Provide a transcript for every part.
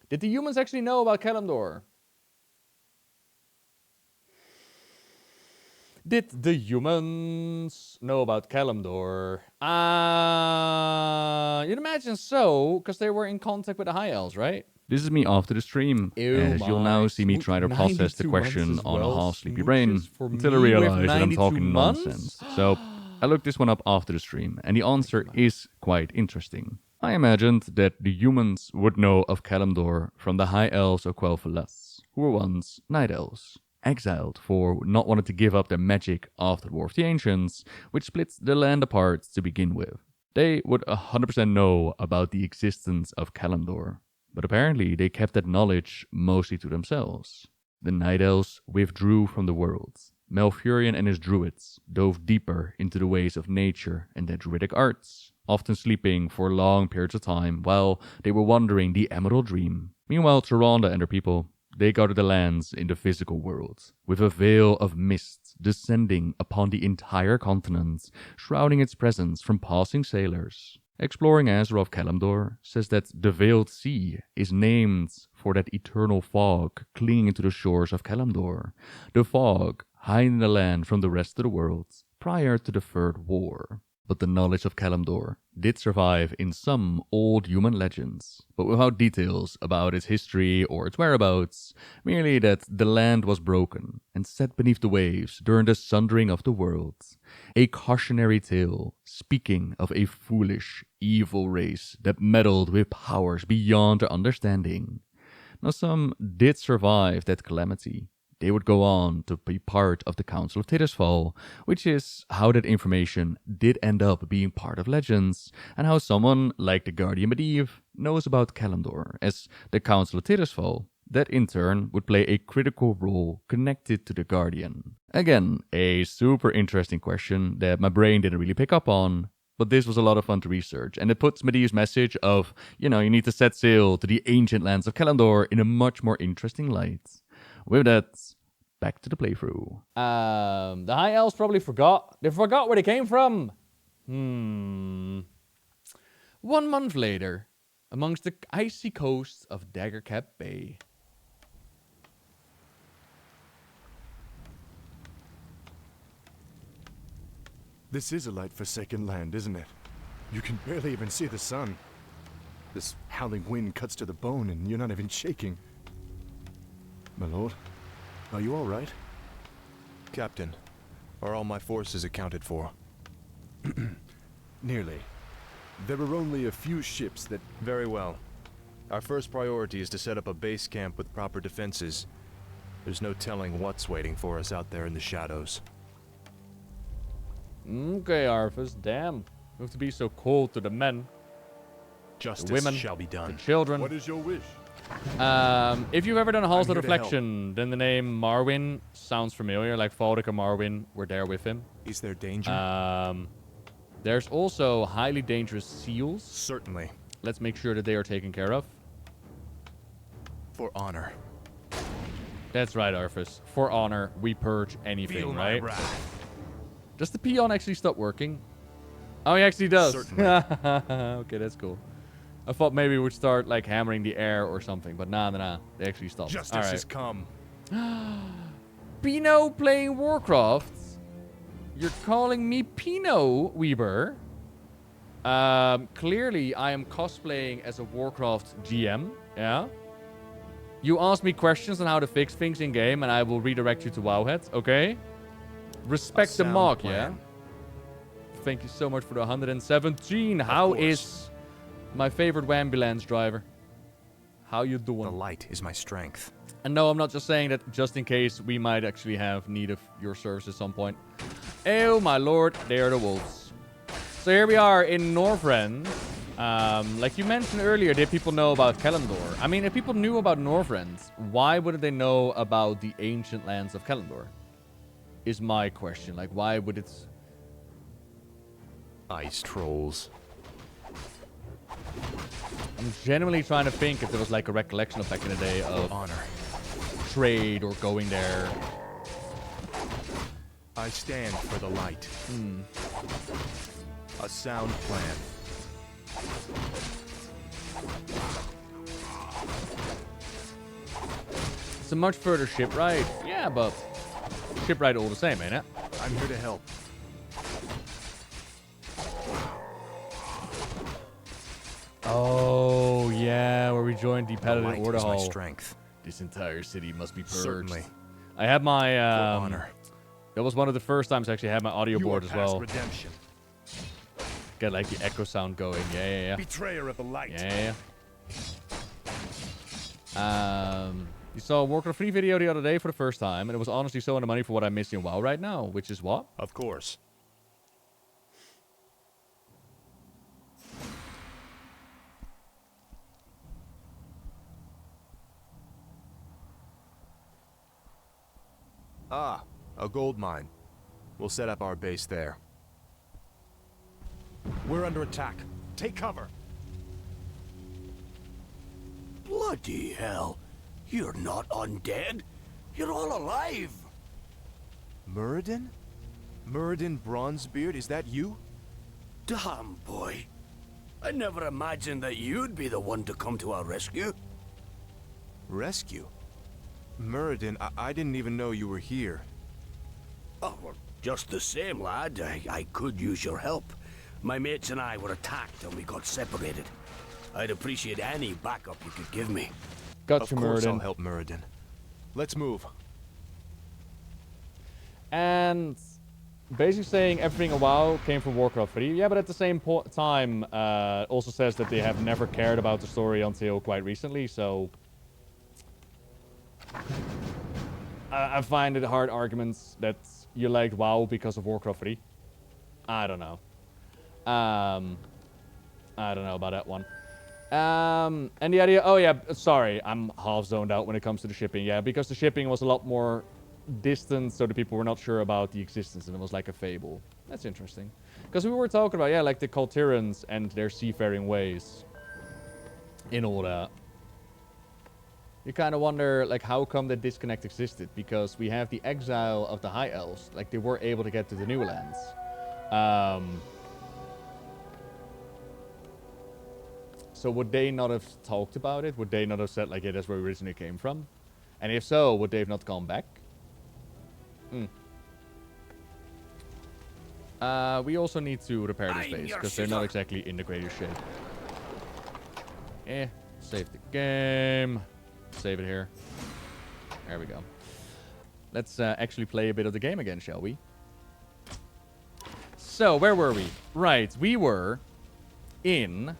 Did the humans actually know about Kalimdor? Did the humans know about Kalimdor? You'd imagine so, because they were in contact with the High Elves, right? This is me after the stream, as you'll now see me try to process the question on a half-sleepy brain, until I realize that I'm talking nonsense. So, I looked this one up after the stream, and the answer is quite interesting. I imagined that the humans would know of Kalimdor from the High Elves of Quel'Thalas, who were once Night Elves, exiled for not wanting to give up their magic after the War of the Ancients, which splits the land apart to begin with. They would 100% know about the existence of Kalimdor, but apparently they kept that knowledge mostly to themselves. The Night Elves withdrew from the world. Malfurion and his druids dove deeper into the ways of nature and their druidic arts, often sleeping for long periods of time while they were wandering the Emerald Dream. Meanwhile, Tyrande and her people, they guarded the lands in the physical world, with a veil of mist descending upon the entire continent, shrouding its presence from passing sailors. Exploring Azeroth Kalimdor says that the Veiled Sea is named for that eternal fog clinging to the shores of Kalimdor, the fog hiding the land from the rest of the world prior to the Third War. But the knowledge of Kalimdor did survive in some old human legends, but without details about its history or its whereabouts, merely that the land was broken and set beneath the waves during the sundering of the worlds. A cautionary tale speaking of a foolish, evil race that meddled with powers beyond their understanding. Now some did survive that calamity. They would go on to be part of the Council of Tirisfal, which is how that information did end up being part of legends, and how someone like the Guardian Medivh knows about Kalimdor, as the Council of Tirisfal, that in turn would play a critical role connected to the Guardian. Again, a super interesting question that my brain didn't really pick up on, but this was a lot of fun to research, and it puts Medivh's message of, you need to set sail to the ancient lands of Kalimdor in a much more interesting light. With that, back to the playthrough. The High Elves probably forgot. They forgot where they came from. 1 month later, amongst the icy coasts of Daggercap Bay. This is a light-forsaken land, isn't it? You can barely even see the sun. This howling wind cuts to the bone and you're not even shaking. My lord, are you all right? Captain, are all my forces accounted for? Nearly. There are only a few ships that... Very well. Our first priority is to set up a base camp with proper defenses. There's no telling what's waiting for us out there in the shadows. Okay, Arthas, damn. You have to be so cold to the men. Justice the women, shall be done. The children. What is your wish? If you've ever done a Halls of here to Reflection, then the name Marwyn sounds familiar. Like Valdek and Marwyn were there with him. Is there danger? There's also highly dangerous seals. Certainly. Let's make sure that they are taken care of. For honor. That's right, Arthas. For honor, we purge anything, right? Does the peon actually stop working? Oh, he actually does. Certainly. Okay, that's cool. I thought maybe we would start like hammering the air or something, but nah. They actually stopped. Justice has come. Pino playing Warcraft? You're calling me Pino, Weber? Clearly, I am cosplaying as a Warcraft GM, yeah? You ask me questions on how to fix things in-game, and I will redirect you to Wowhead, okay? Respect the mark, yeah? Thank you so much for the 117. How is my favorite Wambulance driver? How you doing? The light is my strength. And no, I'm not just saying that just in case we might actually have need of your service at some point. Oh my lord, they are the wolves. So here we are in Northrend. Like you mentioned earlier, did people know about Kalimdor? I mean, if people knew about Northrend, why wouldn't they know about the ancient lands of Kalimdor? Is my question. Like, why would it... Ice trolls. I'm genuinely trying to think if there was like a recollection of back in the day of honor, trade or going there. I stand for the light. A sound plan. It's a much further shipwright. Yeah, but shipwright all the same, ain't it? I'm here to help. Oh, yeah, where we joined the The Paladin light Order is my Hall. strength. This entire city must be purged. Certainly. I had my, For honor. that was one of the first times I actually had my audio board as well. Redemption. Get like the echo sound going. Yeah. Betrayer of the light. Yeah. You saw a Warcraft 3 video the other day for the first time, and it was honestly so on the money for what I'm missing in WoW right now, which is what? Of course. Ah, a gold mine. We'll set up our base there. We're under attack. Take cover. Bloody hell. You're not undead. You're all alive. Muradin? Muradin Bronzebeard, is that you? Damn, boy. I never imagined that you'd be the one to come to our rescue. Rescue? Muradin, I didn't even know you were here. Oh, well, just the same, lad. I could use your help. My mates and I were attacked and we got separated. I'd appreciate any backup you could give me. Gotcha, Of course I'll Muradin. help Muradin. Let's move. And basically saying everything in WoW came from Warcraft 3. Yeah, but at the same time, also says that they have never cared about the story until quite recently, so... I find it hard arguments that you liked WoW because of Warcraft 3. I don't know. I don't know about that one. And the idea... Oh, yeah, sorry. I'm half zoned out when it comes to the shipping. Yeah, because the shipping was a lot more distant, so the people were not sure about the existence, and it was like a fable. That's interesting. Because we were talking about, yeah, like the Kultirans and their seafaring ways. In all that. You kind of wonder, like, how come that disconnect existed? Because we have the exile of the High Elves. Like, they were able to get to the New Lands. So would they not have talked about it? Would they not have said, like, yeah, that's where we originally came from? And if so, would they have not gone back? We also need to repair this base, because they're not exactly in the greatest shape. Save the game. Save it here. There we go. Let's actually play a bit of the game again, shall we? So, where were we? Right, we were in...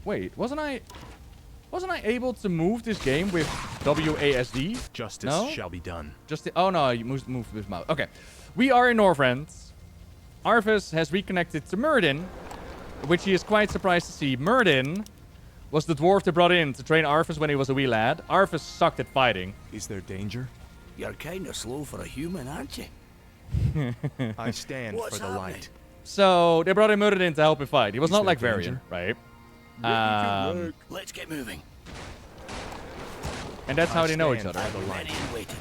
Wait, wasn't I able to move this game with WASD? Justice shall be done. Oh no, you moved with mouse. Okay. We are in Northrend. Arthas has reconnected to Muradin, which he is quite surprised to see. Muradin was the dwarf they brought in to train Arthas when he was a wee lad. Arthas sucked at fighting. Is there danger? You're kind of slow for a human, aren't you? I stand for the light. So, they brought in Muradin to help him fight. He was not like Varian, right? Let's get moving. And that's how they know each other. I'm ready and waiting.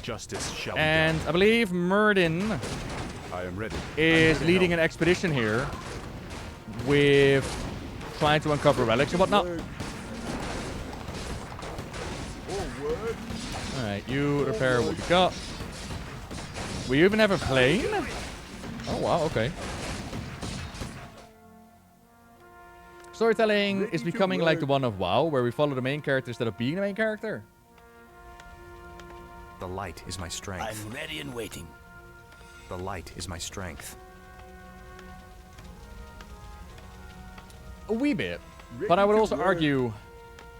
Justice shall be And I believe Muradin I am ready. is leading an expedition here with trying to uncover relics and whatnot. Alright, you repair what you got. We even have a plane? Oh wow, okay. Storytelling is becoming like the one of WoW, where we follow the main character instead of being the main character. The light is my strength. I'm ready and waiting. The light is my strength. A wee bit. But I would also argue...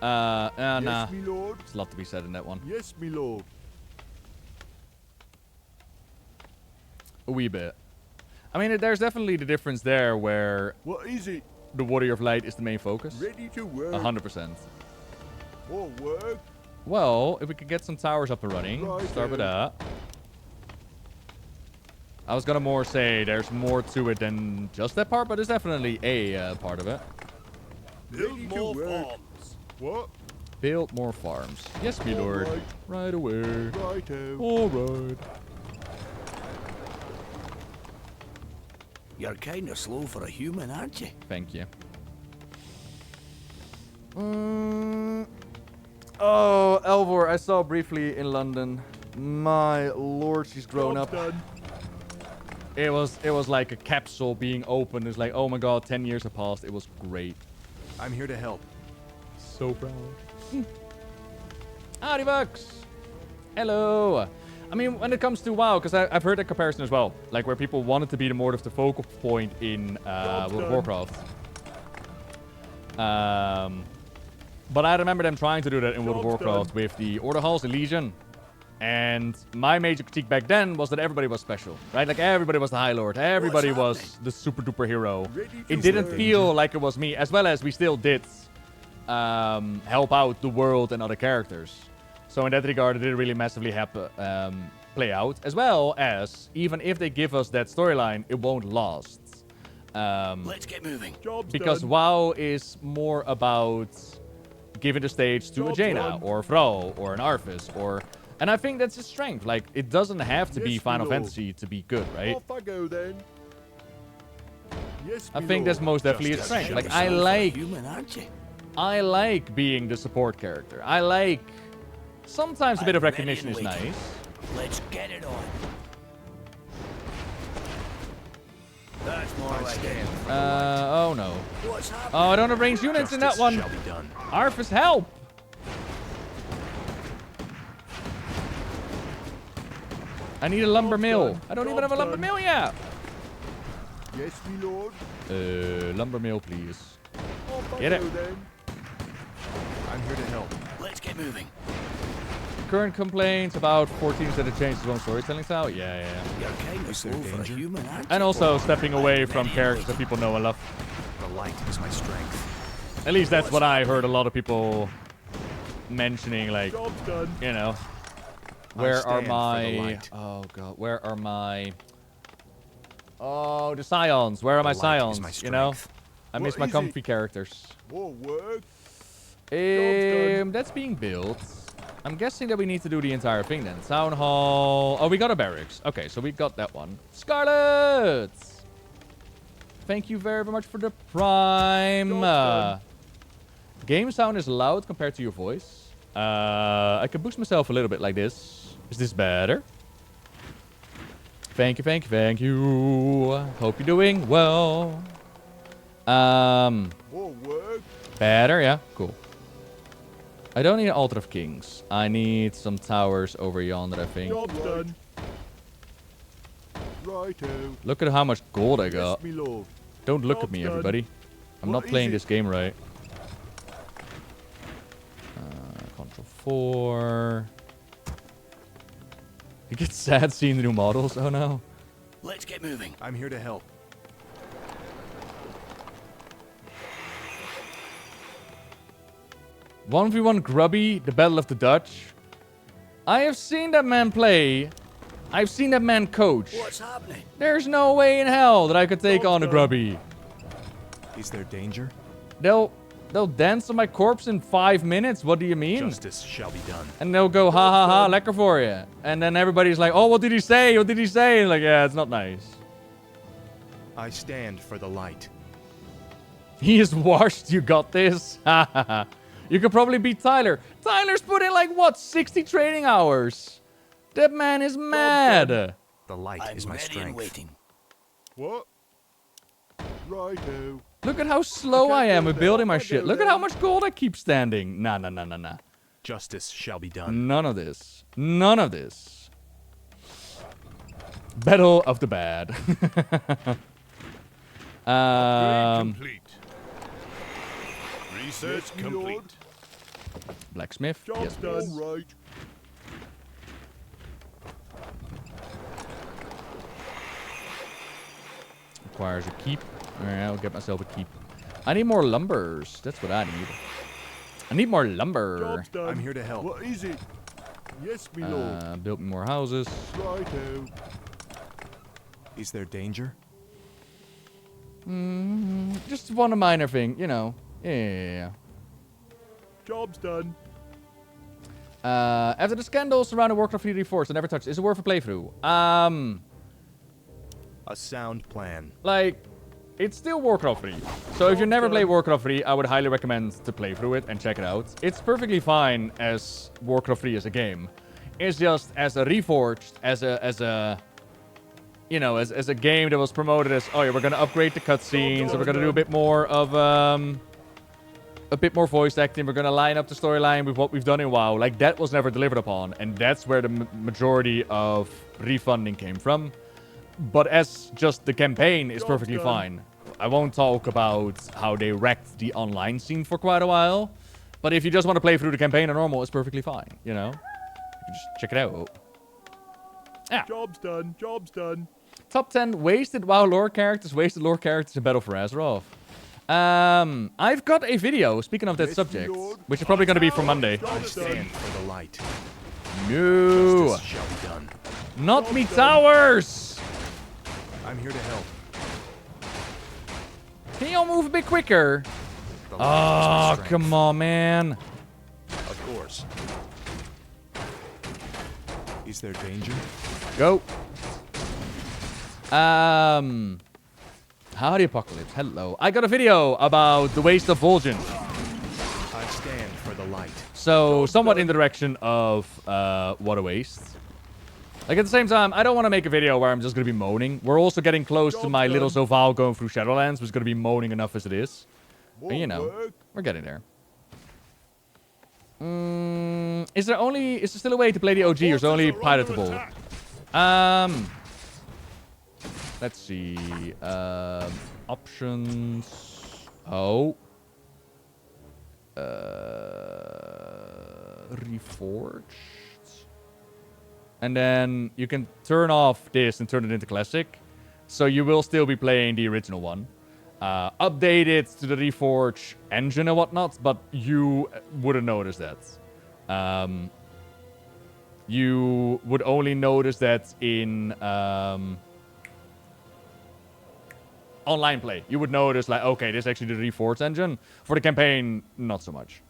nah. Yes, me lord. There's a lot to be said in that one. Yes, me lord. A wee bit. I mean, there's definitely the difference there where What is it? the Warrior of Light is the main focus. Ready to work. 100%. More work. Well, if we could get some towers up and running, Right start with there. that. I was gonna more say there's more to it than just that part, but it's definitely a part of it. Build Ready to more work. farms. What? Build more farms. Yes, my lord. Alright. Right away. Righto. Alright. You're kind of slow for a human, aren't you? Thank you. Oh, Elvor, I saw briefly in London. My lord, she's grown up. It was like a capsule being opened. It's like, oh my god, 10 years have passed. It was great. I'm here to help. So proud. Howdy, Bucks. Hello. I mean, when it comes to WoW, because I've heard that comparison as well. Like, where people wanted to be the more of the focal point in World of Warcraft. But I remember them trying to do that in World of Warcraft with the Order Halls, the Legion. And my major critique back then was that everybody was special, right? Like, everybody was the High Lord. Everybody was the super duper hero. It didn't feel like it was me, as well as we still did help out the world and other characters. So in that regard, it didn't really massively play out. As well as, even if they give us that storyline, it won't last. Let's get moving. Because WoW is more about giving the stage to a Jaina, or a Thrall, or an Arthas, or... And I think that's a strength. Like, it doesn't have to be Final Fantasy to be good, right? Off I go then. Yes, I think that's most definitely a strength. Like, I like being the support character. I like... Sometimes a bit of recognition is nice. Let's get it on. That's more like it. Oh no. What's happening? Oh, I don't have ranged units in that one. Arthas, help! I need a lumber mill. I don't even have a lumber mill yet. Yes, my lord. Lumber mill, please. Off I Get it. go then. I'm here to help. Let's get moving. Current complaints about 14s that have changed his own storytelling style. Yeah. You're kind of slow for a human, aren't you? And also stepping away from characters that people know and love. The light is my strength. At least that's what I heard a lot of people mentioning, like, Job's done. you know. Where are my... Oh, God. Where are my... Oh, the Scions. Where are my Scions? You know? I miss my comfy characters. More work. That's being built. I'm guessing that we need to do the entire thing then. Town Hall. Oh, we got a barracks. Okay, so we got that one. Scarlet! Thank you very much for the prime. Game sound is loud compared to your voice. I can boost myself a little bit like this. Is this better? Thank you, thank you, thank you. Hope you're doing well. More work. Better, yeah, cool. I don't need an Altar of Kings. I need some towers over yonder, I think. Job's done. Righto. Look at how much gold I got. Yes, my lord. Don't look at me, everybody. I'm not playing this game right. Control 4. It gets sad seeing the new models. Oh no. Let's get moving. I'm here to help. One v one Grubby, the Battle of the Dutch. I have seen that man play. I've seen that man coach. What's happening? There's no way in hell that I could take on a Grubby. Is there danger? They'll dance on my corpse in 5 minutes. What do you mean? Justice shall be done. And they'll go, ha ha ha, lekker for you. And then everybody's like, oh, what did he say? What did he say? And like, yeah, it's not nice. I stand for the light. He is washed. You got this. Ha ha ha. You could probably beat Tyler. Tyler's put in like, what, 60 training hours? That man is mad. The light is my strength. Waiting. What? Righto. Look at how slow I am with building my shit. Look at how much gold I keep standing. Nah. Justice shall be done. None of this. None of this. Battle of the Bad. Complete. Research complete. Blacksmith. Job's done. Right. Requires a keep. Alright, I'll get myself a keep. I need more lumbers. That's what I need. I need more lumber. Job's done. I'm here to help. What is it? Yes, my lord. Build me more houses. Righto. Is there danger? Just one minor thing, you know. Yeah. Job's done. After the scandals surrounding Warcraft 3 Reforged, I never touched. Is it worth a playthrough? A sound plan. Like, it's still Warcraft 3. So if you never played Warcraft 3, I would highly recommend to play through it and check it out. It's perfectly fine as Warcraft 3 as a game. It's just as a Reforged, as a you know, as a game that was promoted as, oh yeah, we're gonna upgrade the cutscenes, and we're gonna do a bit more of a bit more voice acting. We're gonna line up the storyline with what we've done in WoW. Like, that was never delivered upon, and that's where the majority of refunding came from. But as just the campaign is perfectly fine. I won't talk about how they wrecked the online scene for quite a while. But if you just want to play through the campaign on normal, it's perfectly fine, you know? You can just check it out. Yeah. Job's done. Job's done. Top 10 wasted WoW lore characters, wasted lore characters in Battle for Azeroth. I've got a video, speaking of that subject, which is probably going to be for Monday. I stand for the light. No. Justice shall be done. Not me towers! I'm here to help. Can y'all move a bit quicker? The light is my Oh, strength. come on, man. Of course. Is there danger? Go. Howdy, Apocalypse. Hello. I got a video about the waste of Vol'jin. I stand for the light. So, somewhat in the direction of what a waste. Like, at the same time, I don't want to make a video where I'm just going to be moaning. We're also getting close to my little Zoval going through Shadowlands, which is going to be moaning enough as it is. And, you know, we're getting there. Is there still a way to play the OG, or is it only piratable? Let's see. Options. Oh. Reforged. And then you can turn off this and turn it into classic. So you will still be playing the original one. Update it to the Reforged engine and whatnot, but you wouldn't notice that. You would only notice that in online play. You would notice, like, okay, this is actually the Reforged engine. For the campaign, not so much.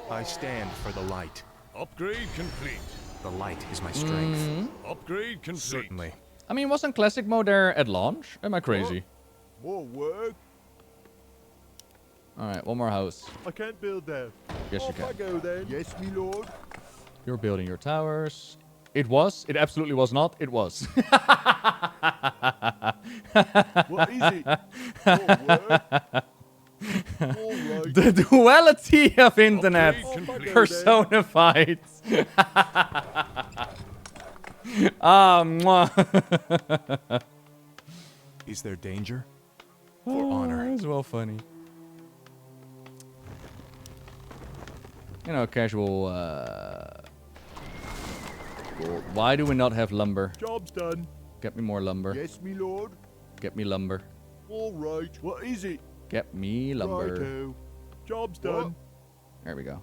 I stand for the light. Upgrade complete. The light is my strength. Upgrade complete. Certainly. I mean, wasn't classic mode there at launch? Am I crazy? More work. Alright, one more house. I can't build there. Yes, you Off I can. go then. Yes, me lord. You're building your towers. It was. It absolutely was not. It was. What is it? More work. All right. The duality of internet Upgrade complete. personified. Ah, mwah. Is there danger? For honor. That's well funny. You know, casual. Cool. Why do we not have lumber? Job's done. Get me more lumber. Yes, me lord. Get me lumber. All right. What is it? Get me lumber. Righto. Job's done. There we go.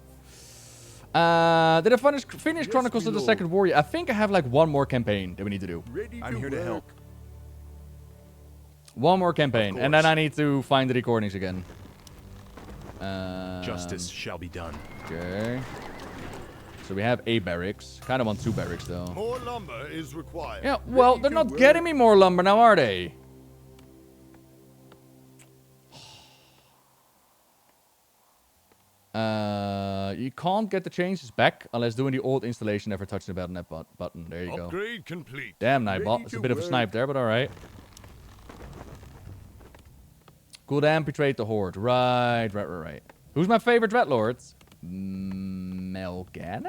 Did I finish Chronicles of the Second Warrior? I think I have like one more campaign that we need to do. Ready I'm here to help. One more campaign, and then course. I need to find the recordings again. Justice shall be done. Okay. So we have a barracks. Kind of want 2 barracks though. More lumber is required. Yeah, well, Ready they're to not work. getting me more lumber now, are they? You can't get the changes back unless doing the old installation, never touching the .NET button. There you go. Upgrade complete. Damn, Nightbot. Ready It's a to bit of a work. snipe there, but alright. Gul'dan betrayed the Horde. Right. Who's my favorite Dreadlord? Melganis?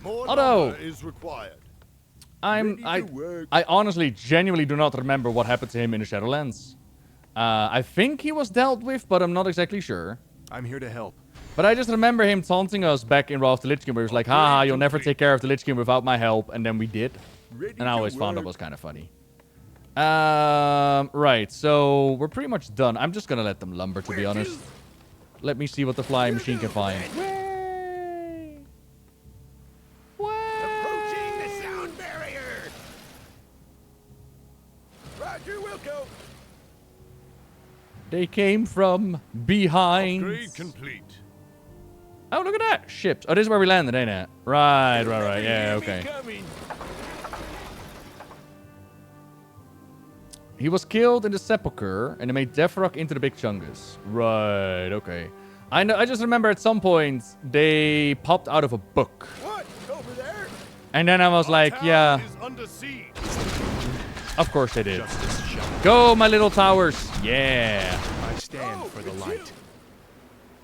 More Although- lumber is required. I work. honestly, genuinely do not remember what happened to him in the Shadowlands. I think he was dealt with, but I'm not exactly sure. I'm here to help. But I just remember him taunting us back in Wrath of the Lich King, where he was like, haha, you'll never take care of the Lich King without my help. And then we did. Ready And I to always found that work. was kind of funny. Right, so we're pretty much done. I'm just gonna let them lumber, to be honest. Let me see what the flying machine can find. Way! Approaching the sound barrier. Roger, Wilco. They came from behind. Upgrade complete. Oh, look at that. Ships. Oh, this is where we landed, ain't it? Right. Yeah, okay. He was killed in the sepulchre, and they made Deathrock into the Big Chungus. Right, okay. I know. I just remember at some point, they popped out of a book. What? Over there? And then I was like, yeah, of course they did. Go, my little towers. Yeah. I stand for the light.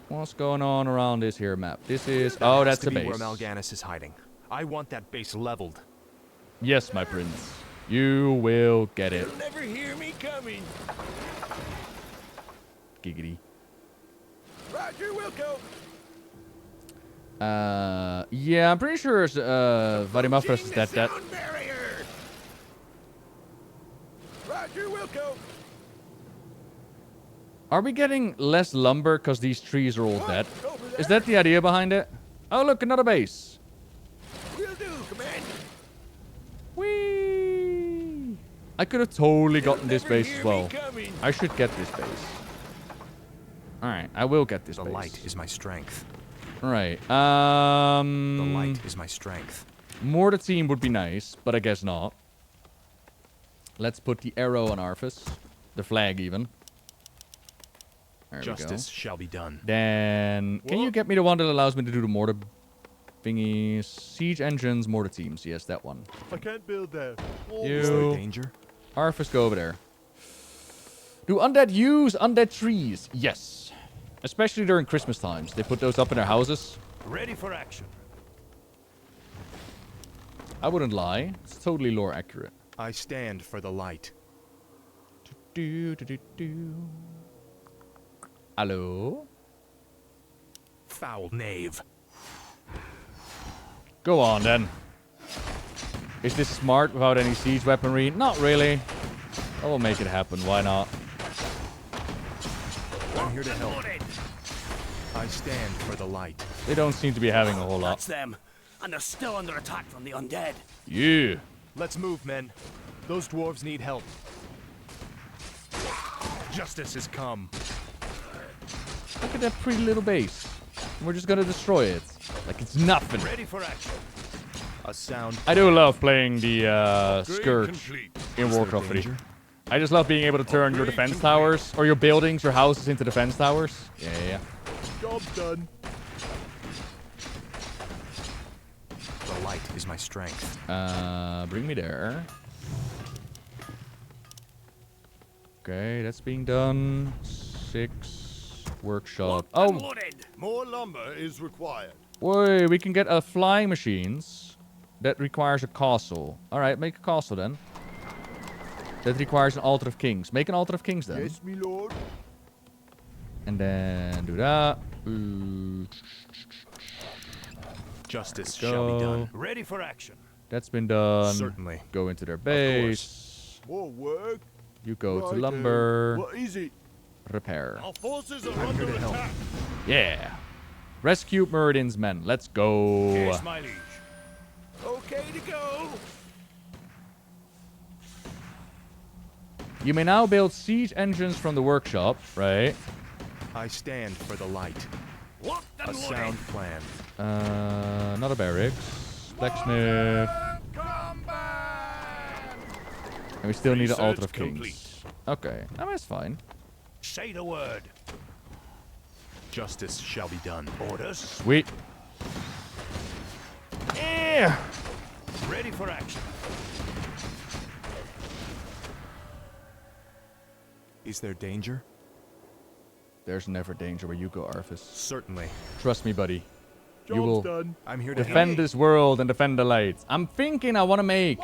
What's going on around this here map? This is... Oh, that's the base. Where Mal'Ganis is hiding. I want that base leveled. Yes, my prince. You will get it. You'll never hear me coming. Giggity. Roger, Wilco. Yeah, I'm pretty sure Varimafras is dead. Roger, Wilco. Are we getting less lumber because these trees are all dead? Is that the idea behind it? Oh, look, another base. Will do, Commander. Whee! I could have totally gotten this base as well. I should get this base. Alright, I will get this base. The light is my strength. Alright, The light is my strength. More the team would be nice, but I guess not. Let's put the arrow on Arthas. The flag, even. There Justice shall be done. Then, can you get me the one that allows me to do the mortar thingies? Siege engines, mortar teams. Yes, that one. I can't build there. Is there danger? Arthas, go over there. Do undead use undead trees? Yes. Especially during Christmas times. They put those up in their houses. Ready for action. I wouldn't lie. It's totally lore accurate. I stand for the light. Hello? Foul knave. Go on, then. Is this smart without any siege weaponry? Not really. I will make it happen. Why not? I'm here to help. I stand for the light. They don't seem to be having a whole lot. That's them. And they're still under attack from the undead. Yeah. Let's move, men. Those dwarves need help. Justice has come. Look at that pretty little base. We're just gonna destroy it. Like it's nothing. Ready for action. A sound. I do love playing the Scourge in Warcraft 3. I just love being able to turn your defense towers, or your buildings, your houses into defense towers. Yeah. Job's done. The light is my strength. Bring me there. Okay, that's being done. 6 workshop. Oh, More lumber is required. wait, we can get a flying machines. That requires a castle. All right, make a castle then. That requires an altar of kings. Make an altar of kings then. Yes, me lord. And then do that. Justice shall be done. Ready for action. That's been done. Certainly. Go into their base. More work. You go to Righto. lumber. What is it? Repair. Our forces are I'm here to help. Yeah. Rescue Muradin's men. Let's go. Yes, my liege. Okay to go. You may now build siege engines from the workshop, right? I stand for the light. Locked and A loaded. sound plan. Not a barracks. Blacksmith. And we still need an altar of kings. Complete. Okay, that's fine. Say the word. Justice shall be done. Orders. Sweet. Yeah. Ready for action. Is there danger? There's never danger where you go, Arthas. Certainly. Trust me, buddy. You Job's will done. I'm here to defend this world and defend the light. I'm thinking I want to make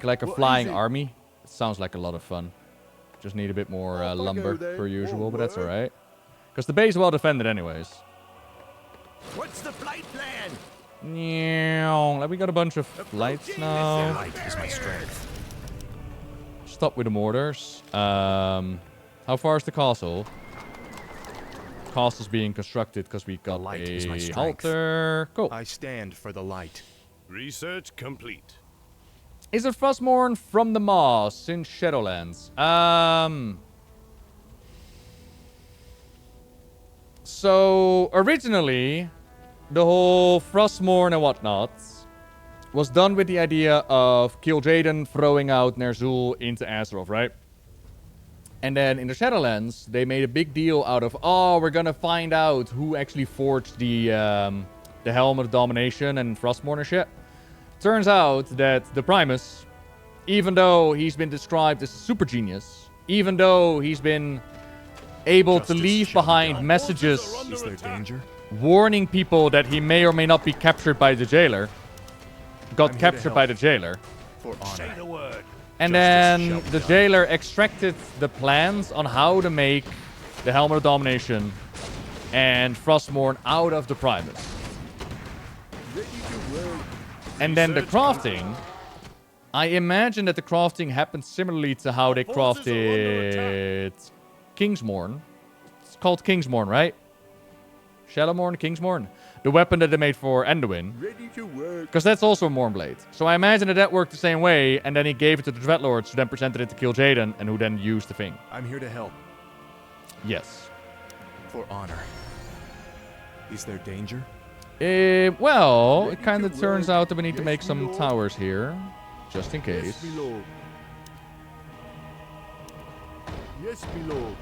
like a What flying is it? army. It sounds like a lot of fun. Just need a bit more Off I lumber go then. per usual, but that's Forward. alright. Because the base is well defended anyways. What's the flight plan? Yeah, we got a bunch of lights now. light is my strength. Stop with the mortars. How far is the castle? Castle's being constructed because we got light is my a strength. halter. Cool. I stand for the light. Research complete. Is it Frostmourne from the Moss in Shadowlands? So originally, the whole Frostmourne and whatnot was done with the idea of Kil'jaeden throwing out Ner'zhul into Azeroth, right? And then in the Shadowlands, they made a big deal out of, oh, we're gonna find out who actually forged the Helmet of Domination and Frostmourne and shit. Turns out that the Primus, even though he's been described as a super genius, even though he's been able to leave behind messages Is there danger? warning people that he may or may not be captured by the jailer, got captured by the jailer. For honor. The word. And then the jailer extracted the plans on how to make the Helmet of Domination and Frostmourne out of the Primus. And then the crafting, I imagine that the crafting happened similarly to how they crafted Kingsmourne. It's called Kingsmourne, right? Shadowmourne, Kingsmourne. The weapon that they made for Anduin. Because that's also a Mournblade. So I imagine that that worked the same way, and then he gave it to the Dreadlords, who then presented it to Kil'jaeden, and who then used the thing. I'm here to help. Yes. For honor. Is there danger? Well, it kind of turns out that we need to make some towers here, just in case. Yes, my lord. Yes, my lord.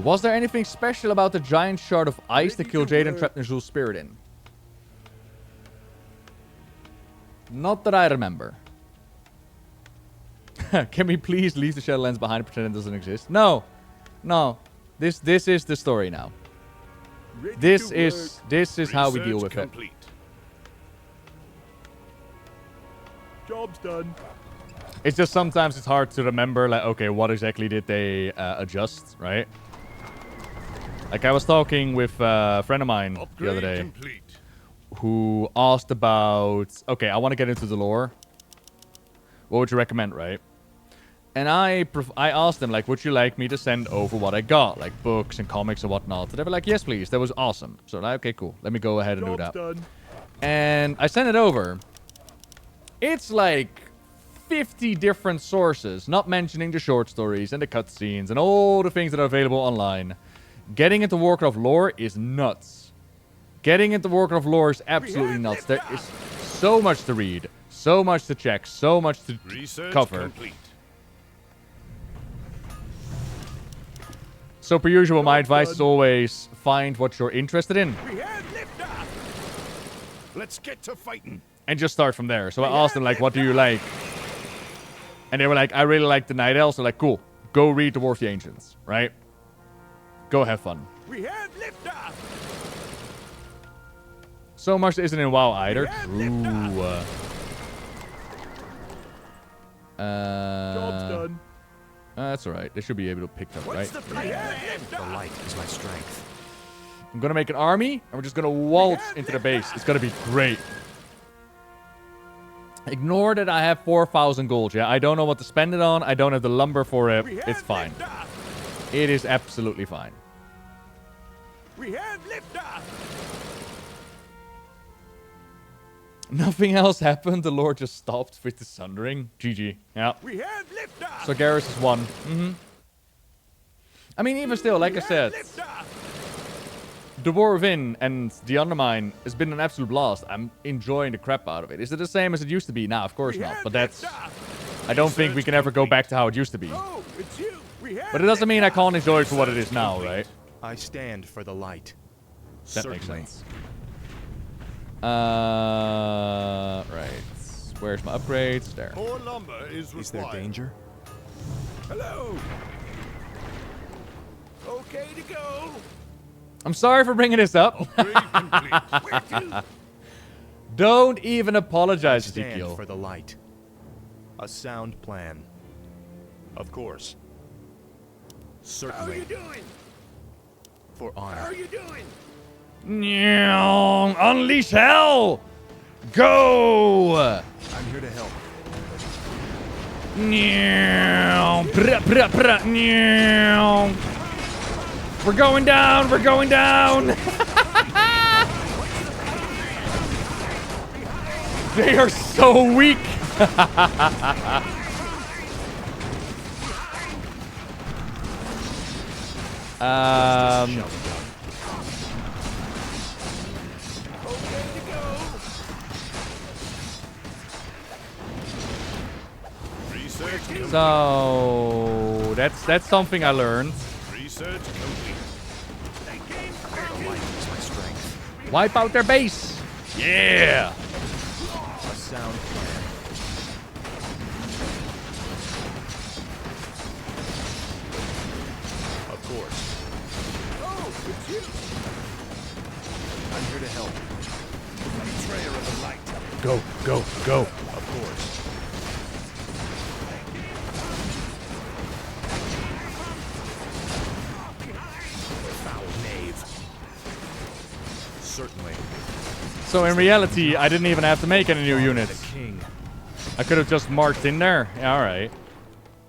Was there anything special about the giant shard of ice that Kil'jaeden trapped Ner'zhul's spirit in? Not that I remember. Can we please leave the Shadowlands behind and pretend it doesn't exist? No. No. This is the story now. This is how we deal with it. Job's done. It's just sometimes it's hard to remember, like, okay, what exactly did they adjust, right? Like, I was talking with a friend of mine the other day who asked about, okay, I want to get into the lore. What would you recommend, right? And I asked them, like, would you like me to send over what I got? Like, books and comics and whatnot. And they were like, yes, please. That was awesome. So, like, okay, cool. Let me go ahead and do that. Done. And I sent it over. It's like 50 different sources, not mentioning the short stories and the cutscenes and all the things that are available online. Getting into Warcraft lore is nuts. Getting into Warcraft lore is absolutely nuts. There is so much to read, so much to check, so much to cover. Complete. So per usual, my advice is always find what you're interested in. We have liftoff. Let's get to fighting. And just start from there. So I asked them, like, what do you like? And they were like, I really like the Night Elves. So like, cool. Go read the War of the Ancients, right? Go have fun. We have liftoff. So much isn't in WoW either. True. Job's done. That's alright. They should be able to pick up, right? The light is my strength. I'm gonna make an army, and we're just gonna waltz into the base. It's gonna be great. Ignore that I have 4,000 gold, yeah? I don't know what to spend it on. I don't have the lumber for it. It's fine. It is absolutely fine. We have liftoff. Nothing else happened. The Lord just stopped with the sundering. GG. Yeah. We have liftoff. So Garrus is 1. I mean, even still, like I said, the War within and the Undermine has been an absolute blast. I'm enjoying the crap out of it. Is it the same as it used to be? Nah, of course not. But that's... I don't think we can ever go back to how it used to be. Oh, it's you. But it doesn't mean I can't enjoy it for what it is now, right? I stand for the light. That makes sense. Right. Where's my upgrades? There. More lumber is required. Is there danger? Hello. Okay to go. I'm sorry for bringing this up. Where to? Don't even apologize, Stand Ezekiel. for the light. A sound plan. Of course. How are you Certainly. doing? For How honor. are you doing? Unleash hell! Go! I'm here to help. We're going down! We're going down! They are so weak! So that's something I learned. Research complete. The light is my strength. Wipe out their base. Yeah. A sound plan. Of course. Oh, it's you. I'm here to help. Betrayer of the light. Go, go, go. Of course. Foul knave. Certainly. So in reality, I didn't even have to make any new The units. king. I could have just marched in there. Yeah, all right.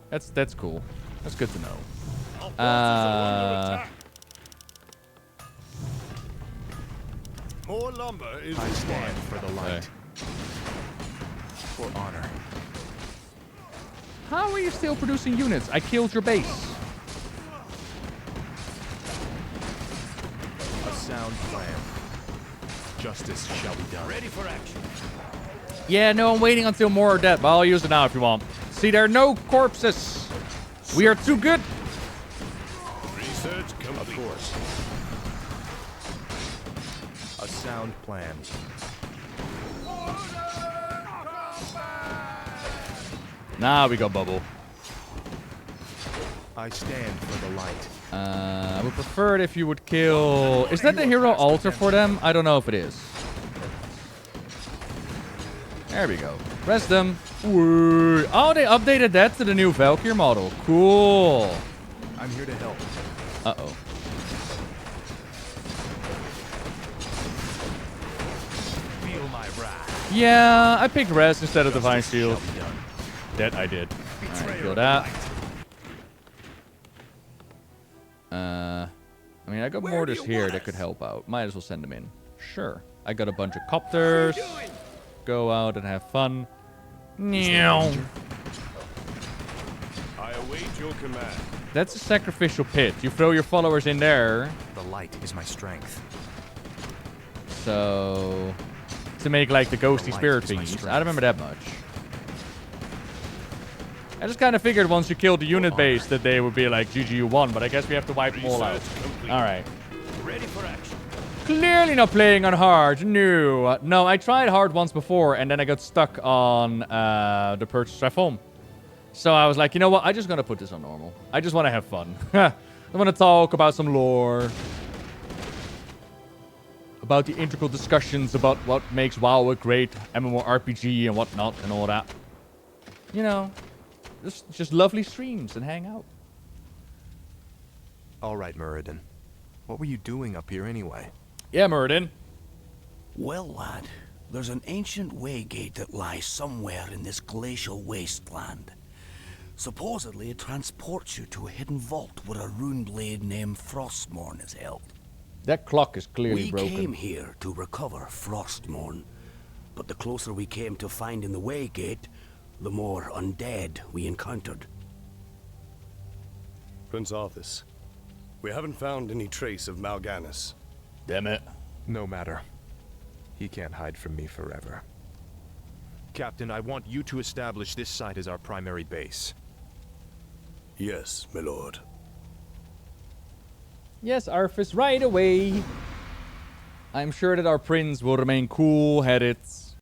That's cool. That's good to know. More lumber is I stand for the light. Okay. For honor. How are you still producing units? I killed your base. A sound plan. Justice shall be done. Ready for action. Yeah, no, I'm waiting until more are dead, but I'll use it now if you want. See, there are no corpses. We are too good. research complete. Of course. A sound plan. Now we got bubble. I stand for the light. I would prefer it if you would kill... Is that the hero altar for them? I don't know if it is. There we go. Rest them. Woo. Oh, they updated that to the new Valkyrie model. Cool. I'm here to help. Uh-oh. Feel my wrath. Yeah, I picked Rest instead of Divine Shield. Shall be done. That I did. Alright, Betrayer kill of the that. light. I mean, I got Where mortars do you here want that us? could help out. Might as well send them in. Sure. I got a bunch of copters. Go out and have fun. Meow. I await your command. That's a sacrificial pit. You throw your followers in there. The light is my strength. So... to make like the ghosty light spirit is my thingies. strength. I don't remember that much. I just kind of figured once you killed the unit base that they would be like, GG, you won. But I guess we have to wipe them all out. Research complete. Alright. Ready for action. Clearly not playing on hard. No. No, I tried hard once before, and then I got stuck on the Purchase Reform. So I was like, you know what? I'm just going to put this on normal. I just want to have fun. I want to talk about some lore. About the integral discussions about what makes WoW a great MMORPG and whatnot and all that. You know, just lovely streams and hang out. All right, Muradin. What were you doing up here anyway? Yeah, Muradin. Well, lad, there's an ancient waygate that lies somewhere in this glacial wasteland. Supposedly, it transports you to a hidden vault where a rune blade named Frostmourne is held. That clock is clearly We broken. came here to recover Frostmourne, but the closer we came to finding the waygate, the more undead we encountered. Prince Arthas, we haven't found any trace of Mal'Ganis. Damn it. No matter. He can't hide from me forever. Captain, I want you to establish this site as our primary base. Yes, my lord. Yes, Arthas, right away. I'm sure that our prince will remain cool-headed